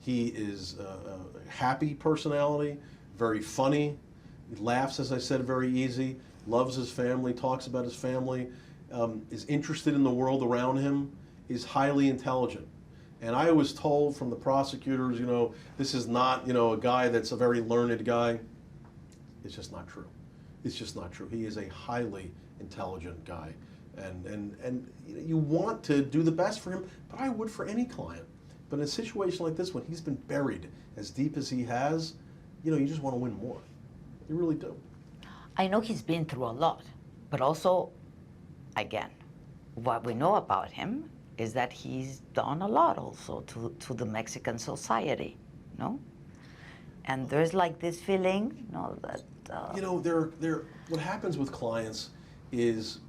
He is a happy personality, very funny. He laughs, as I said, very easy, loves his family, talks about his family, is interested in the world around him, is highly intelligent. And I was told from the prosecutors, you know, this is not, you know, a guy that's a very learned guy. It's just not true. It's just not true. He is a highly intelligent guy. And you want to do the best for him, but I would for any client. But in a situation like this, when he's been buried as deep as he has, you know, you just want to win more. You really do. I know he's been through a lot, but also, again, what we know about him is that he's done a lot also to the Mexican society, no? And there's like this feeling, you know, that You know, what happens with clients is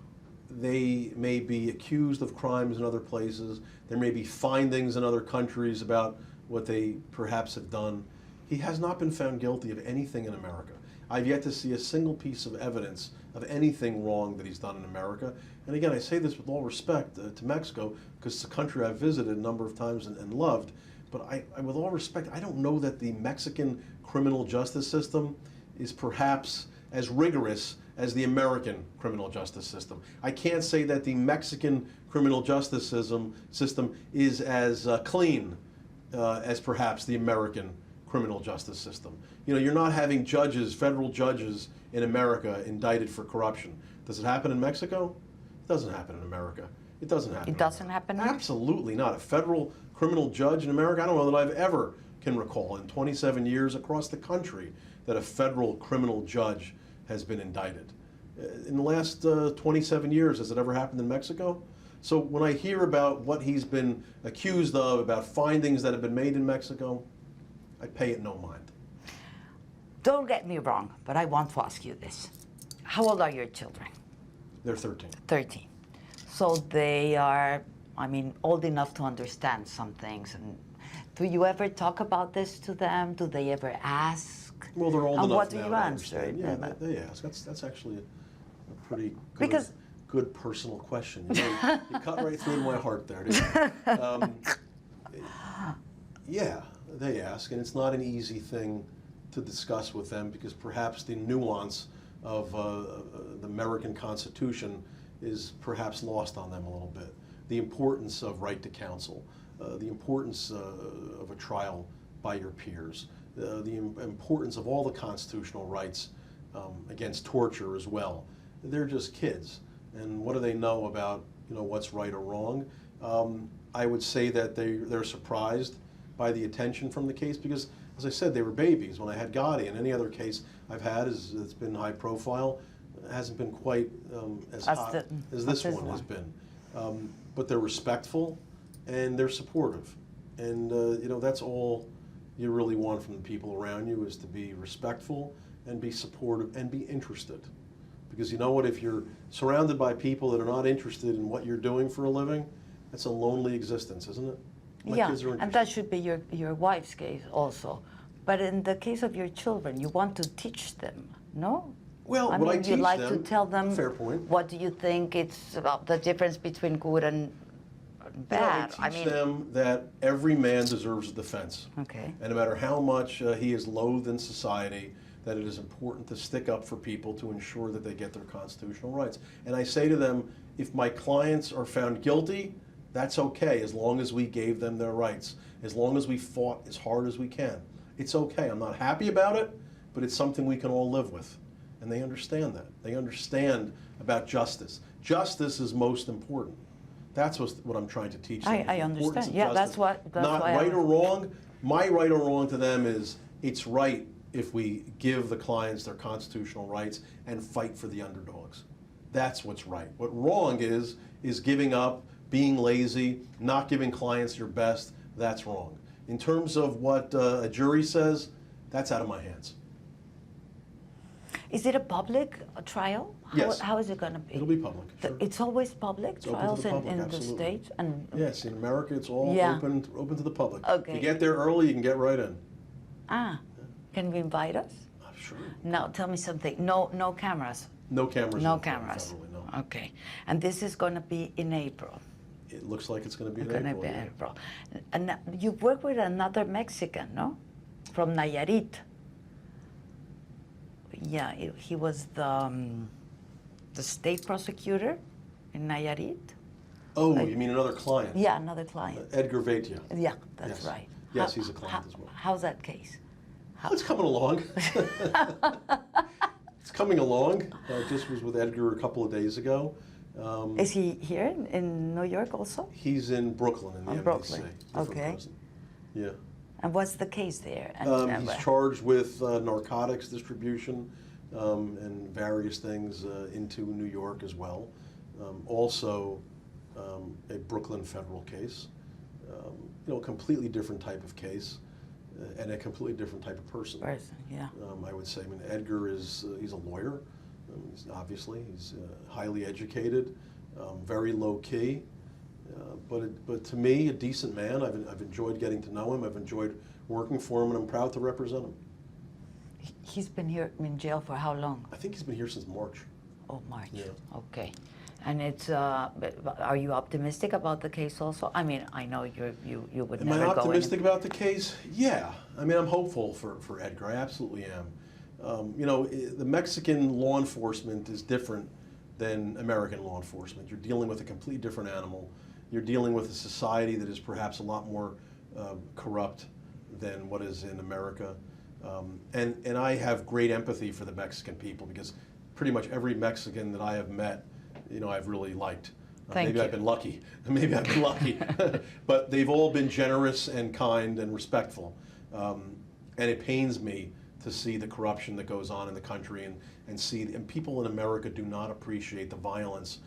they may be accused of crimes in other places. There may be findings in other countries about what they perhaps have done. He has not been found guilty of anything in America. I've yet to see a single piece of evidence of anything wrong that he's done in America. And again, I say this with all respect to Mexico, because it's a country I've visited a number of times and loved. But with all respect, I don't know that the Mexican criminal justice system is perhaps as rigorous as the American criminal justice system. I can't say that the Mexican criminal justice system is as clean as perhaps the American criminal justice system. You know, you're not having judges, federal judges in America indicted for corruption. Does it happen in Mexico? It doesn't happen in America. It doesn't happen. It doesn't happen now? Absolutely not. A federal criminal judge in America, I don't know that I've ever can recall in 27 years across the country that a federal criminal judge has been indicted. In the last 27 years, has it ever happened in Mexico? So when I hear about what he's been accused of, about findings that have been made in Mexico, I pay it no mind. Don't get me wrong, but I want to ask you this. How old are your children? They're 13. 13. So they are, I mean, old enough to understand some things. And do you ever talk about this to them? Do they ever ask? Well, they're old and enough what do now you to answer? understand. Yeah, they ask. That's actually a pretty good, Because- good personal question. You know, you cut right through to my heart there. Didn't you? Yeah, they ask, and it's not an easy thing to discuss with them because perhaps the nuance of the American Constitution is perhaps lost on them a little bit. The importance of right to counsel, the importance of a trial by your peers, the importance of all the constitutional rights against torture as well. They're just kids, and what do they know about what's right or wrong? I would say that they're surprised by the attention from the case because, as I said, they were babies. When I had Gotti, and any other case I've had that's been high profile, hasn't been quite as hot as this one has been. But they're respectful and they're supportive, and that's all you really want from the people around you is to be respectful and be supportive and be interested. Because you know what, if you're surrounded by people that are not interested in what you're doing for a living, that's a lonely existence, isn't it? My kids are and that should be your wife's case also. But in the case of your children, you want to teach them, no? Well, I what I mean, teach you like them, to tell them, fair point. What do you think it's about the difference between good and bad? I teach them that every man deserves a defense. Okay. And no matter how much he is loathed in society, that it is important to stick up for people to ensure that they get their constitutional rights. And I say to them, if my clients are found guilty, that's okay, as long as we gave them their rights, as long as we fought as hard as we can. It's okay. I'm not happy about it, but it's something we can all live with. And they understand that. They understand about justice. Justice is most important. That's what I'm trying to teach them. I understand. Yeah, that's why right or wrong. My right or wrong to them is it's right if we give the clients their constitutional rights and fight for the underdogs. That's what's right. What wrong is giving up, being lazy, not giving clients your best. That's wrong. In terms of what a jury says, that's out of my hands. Is it a public trial? Yes. How is it going to be? It'll be public. Sure. It's always public It's open to trials the public, in the absolutely. States? And Yes, in America it's all open to the public. Okay. If you get there early, you can get right in. Can you invite us? Sure. Now, tell me something. No cameras. No cameras. No cameras. Federally, no. Okay. And this is going to be in April. It looks like it's going to be in Going to April. be in yeah. April. And now, you work with another Mexican, no? From Nayarit. Yeah, he was the state prosecutor in Nayarit. Oh, you mean another client? Yeah, another client. Edgar Veitia. Yeah, that's Yes. right. Yes, he's a client as well. How's that case? It's coming along. It's coming along. I just was with Edgar a couple of days ago. Is he here in New York also? He's in Brooklyn in the MDC. Brooklyn. different Okay. prison. Yeah. And what's the case there? And, He's charged with narcotics distribution and various things into New York as well. Also, a Brooklyn federal case. A completely different type of case. and a completely different type of person. Yeah. I would say, I mean, Edgar is, he's a lawyer. He's highly educated, very low key. But to me, a decent man. I've enjoyed getting to know him. I've enjoyed working for him, and I'm proud to represent him. He's been here in jail for how long? I think he's been here since March. Oh, March. Yeah. Okay. And it's, are you optimistic about the case also? I mean, I know you would Am never I go optimistic about the case? Yeah. I mean, I'm hopeful for Edgar. I absolutely am. You know, the Mexican law enforcement is different than American law enforcement. You're dealing with a completely different animal. You're dealing with a society that is perhaps a lot more corrupt than what is in America. And I have great empathy for the Mexican people because pretty much every Mexican that I have met, you know, I've really liked. Maybe I've been lucky. Maybe I've been lucky. But they've all been generous and kind and respectful. And it pains me to see the corruption that goes on in the country and people in America do not appreciate the violence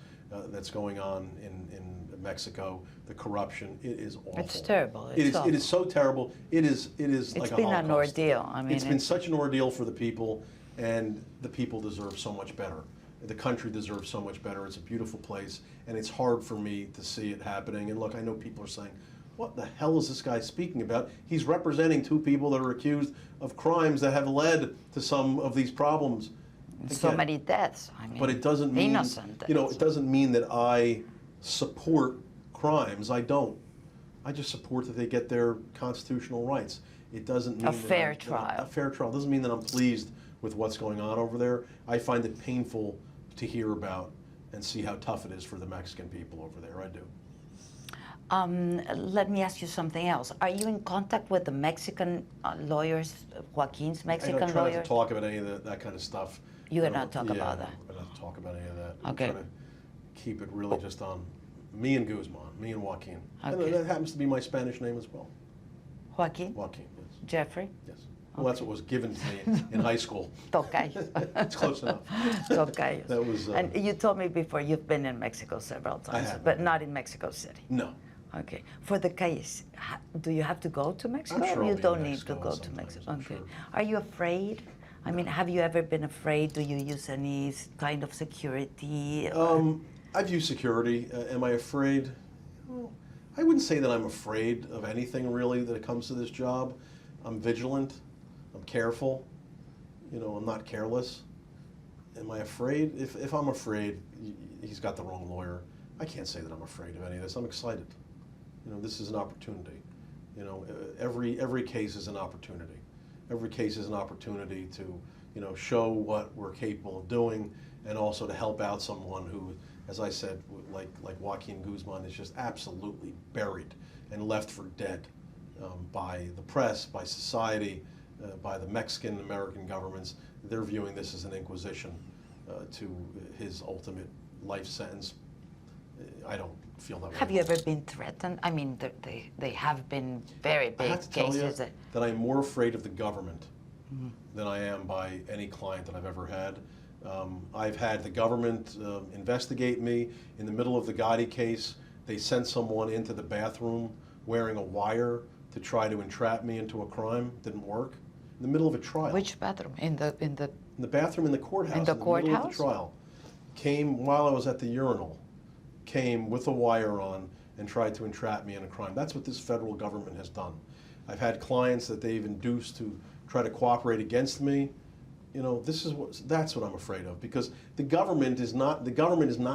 that's going on in Mexico, the corruption. It is awful. It's terrible. It is so terrible. It is like a Holocaust. It's been an ordeal. I mean, it's been such an ordeal for the people, and the people deserve so much better. The country deserves so much better. It's a beautiful place, and it's hard for me to see it happening. And look, I know people are saying, what the hell is this guy speaking about? He's representing two people that are accused of crimes that have led to some of these problems. So many deaths. I mean, but it doesn't mean, innocent deaths. You know, it doesn't mean that I support crimes. I don't. I just support that they get their constitutional rights. It doesn't mean a fair trial. A fair trial doesn't mean that I'm pleased with what's going on over there. I find it painful to hear about and see how tough it is for the Mexican people over there. I do. Let me ask you something else. Are you in contact with the Mexican lawyers, Joaquin's Mexican lawyers? I don't try not to talk about any of that kind of stuff. You cannot talk about that? I don't talk about any of that. Okay. I'm trying to keep it really just on me and Guzman, me and Joaquin. Okay. And that happens to be my Spanish name as well. Joaquin? Joaquin, yes. Jeffrey? Yes. Well, that's what was given to me in high school. Tocayo. It's close enough. Tocayo. That was. And you told me before you've been in Mexico several times, have. but not in Mexico City. No. Okay. For the case, do you have to go to Mexico? I'm sure or I'll you be in don't need Mexico to go to sometimes, Mexico? I'm Okay. sure. Are you afraid? I mean, have you ever been afraid? Do you use any kind of security? I've used security. Am I afraid? Well, I wouldn't say that I'm afraid of anything really that comes to this job. I'm vigilant. I'm careful. You know, I'm not careless. Am I afraid? If I'm afraid, he's got the wrong lawyer. I can't say that I'm afraid of any of this. I'm excited. You know, this is an opportunity. You know, every case is an opportunity. Every case is an opportunity to, you know, show what we're capable of doing, and also to help out someone who, as I said, like Joaquin Guzman, is just absolutely buried and left for dead by the press, by society, by the Mexican-American governments. They're viewing this as an inquisition to his ultimate life sentence. I don't feel that way. Have you ever been threatened? I mean, they have been very big I have to tell you cases. that I'm more afraid of the government than I am by any client that I've ever had. I've had the government investigate me. In the middle of the Gotti case, they sent someone into the bathroom wearing a wire to try to entrap me into a crime. Didn't work. In the middle of a trial. Which bathroom? In the bathroom in the courthouse. In the courthouse? Middle of the trial. Came while I was at the urinal. Came with a wire on and tried to entrap me in a crime. That's what this federal government has done. I've had clients that they've induced to try to cooperate against me. You know, that's what I'm afraid of, because the government is not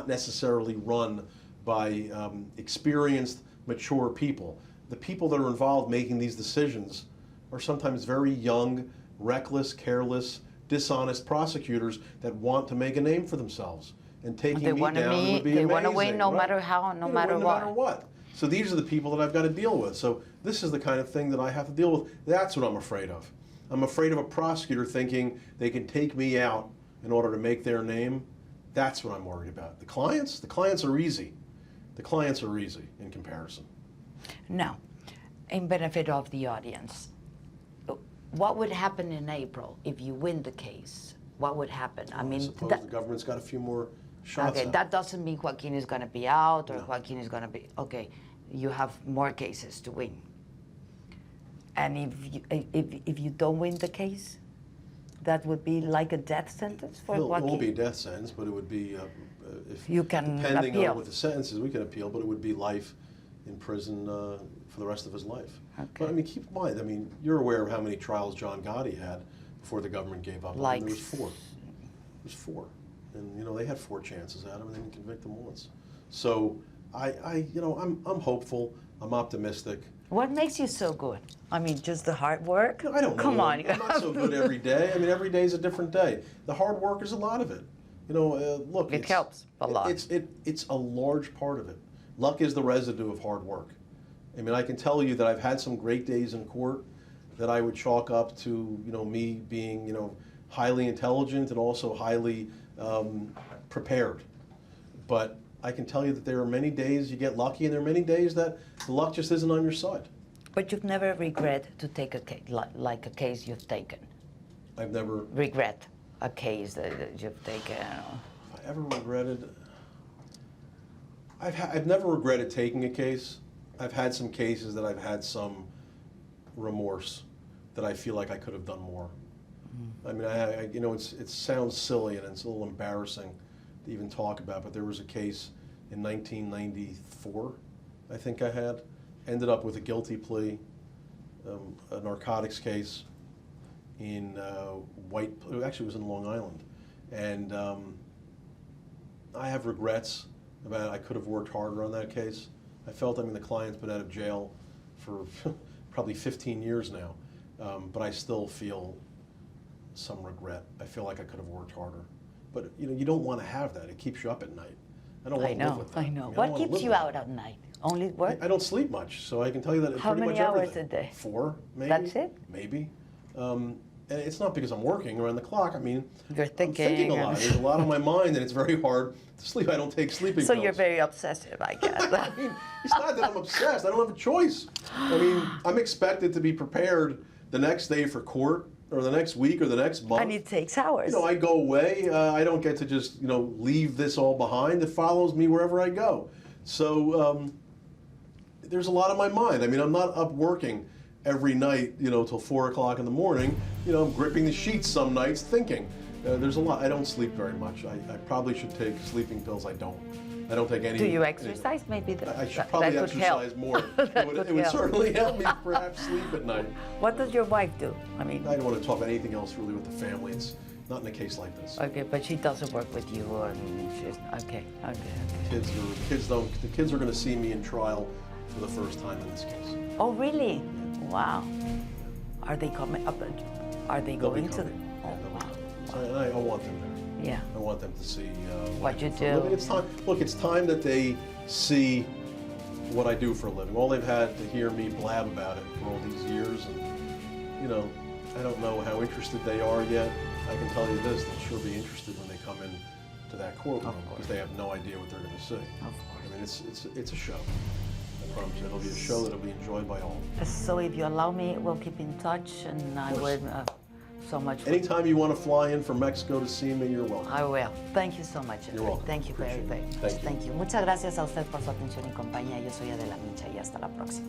necessarily run by experienced, mature people. The people that are involved making these decisions are sometimes very young, reckless, careless, dishonest prosecutors that want to make a name for themselves. And taking me down would be amazing. They want to win no matter how, no matter what. So these are the people that I've got to deal with. So this is the kind of thing that I have to deal with. That's what I'm afraid of. I'm afraid of a prosecutor thinking they can take me out in order to make their name. That's what I'm worried about. The clients are easy. The clients are easy in comparison. Now, in benefit of the audience, what would happen in April if you win the case? What would happen? I suppose the government's got a few more shots. Okay, that doesn't mean Joaquin is going to be out or Joaquin is going to be... Okay, you have more cases to win. And if you don't win the case, that would be like a death sentence for It Joaquin? won't be a death sentence, but it would be, if, You can depending appeal. on what the sentence is, we can appeal, but it would be life in prison for the rest of his life. Okay. But I mean, keep in mind, I mean, you're aware of how many trials John Gotti had before the government gave up. Like, there was 4. There's 4. And, you know, they had 4 chances at him and they didn't convict him once. So, I'm hopeful, I'm optimistic. what makes you so good? I mean, just the hard work? No, I don't know. Come on. I'm not so good every day. I mean, every day is a different day. The hard work is a lot of it. You know, look. It helps a lot. It's a large part of it. Luck is the residue of hard work. I mean, I can tell you that I've had some great days in court that I would chalk up to, you know, me being, you know, highly intelligent and also highly prepared. But I can tell you that there are many days you get lucky, and there are many days that the luck just isn't on your side. But you've never regret to take a case, like a case you've taken? I've never. Regret a case that you've taken? If I ever regretted, I've never regretted taking a case. I've had some cases that I've had some remorse that I feel like I could have done more. I mean, you know, it sounds silly and it's a little embarrassing to even talk about, but there was a case in 1994, I think I had, ended up with a guilty plea, a narcotics case in actually it was in Long Island. And I have regrets about I could have worked harder on that case. I felt, I mean, the client's been out of jail for probably 15 years now, but I still feel some regret. I feel like I could have worked harder. But, you know, you don't want to have that. It keeps you up at night. I don't want to live with that. I know. I mean, I What don't wanna keeps live you with out that. at night? Only work? I don't sleep much, so I can tell you that How pretty many much hours everything. a day? 4, maybe. That's it? Maybe. And it's not because I'm working around the clock. I mean, You're I'm thinking a lot. There's a lot on my mind, and it's very hard to sleep. I don't take sleeping So pills. you're very obsessive, I guess. I mean, it's not that I'm obsessed. I don't have a choice. I mean, I'm expected to be prepared the next day for court, or the next week, or the next month. And it takes hours. You know, I go away. I don't get to just, you know, leave this all behind. It follows me wherever I go. So there's a lot on my mind. I mean, I'm not up working every night, you know, till 4 o'clock in the morning. You know, I'm gripping the sheets some nights thinking. There's a lot. I don't sleep very much. I probably should take sleeping pills. I don't take any. Do you exercise? Maybe I should probably that could help. exercise more. That It could would help. certainly help me perhaps sleep at night. What does your wife do? I mean, I don't want to talk about anything else really with the family. It's not in a case like this. okay, but she doesn't work with you, or she's okay. The kids are going to see me in trial for the first time in this case. Oh, really? Wow. Are they coming up? Are they They'll be going to? coming. Oh, Yeah, they'll be wow. coming. So I want them there. Yeah. I want them to see What you I do for a living. do. It's time. Look, it's time that they see what I do for a living. All they've had to hear me blab about it for all these years, and you know, I don't know how interested they are yet. I can tell you this: they'll sure be interested when they come in to that courtroom because they have no idea what they're going to see. Of course. I mean, it's a show. I promise you, it'll be a show that'll be enjoyed by all. So if you allow me, we'll keep in touch, and I course. would so much. Anytime you want to fly in from Mexico to see me, you're welcome. I will. Thank you so much. You're welcome. Thank you very, Appreciate very it. much. Thank you. Muchas gracias a usted por su atención y compañía. Yo soy Adela Micha y hasta la próxima.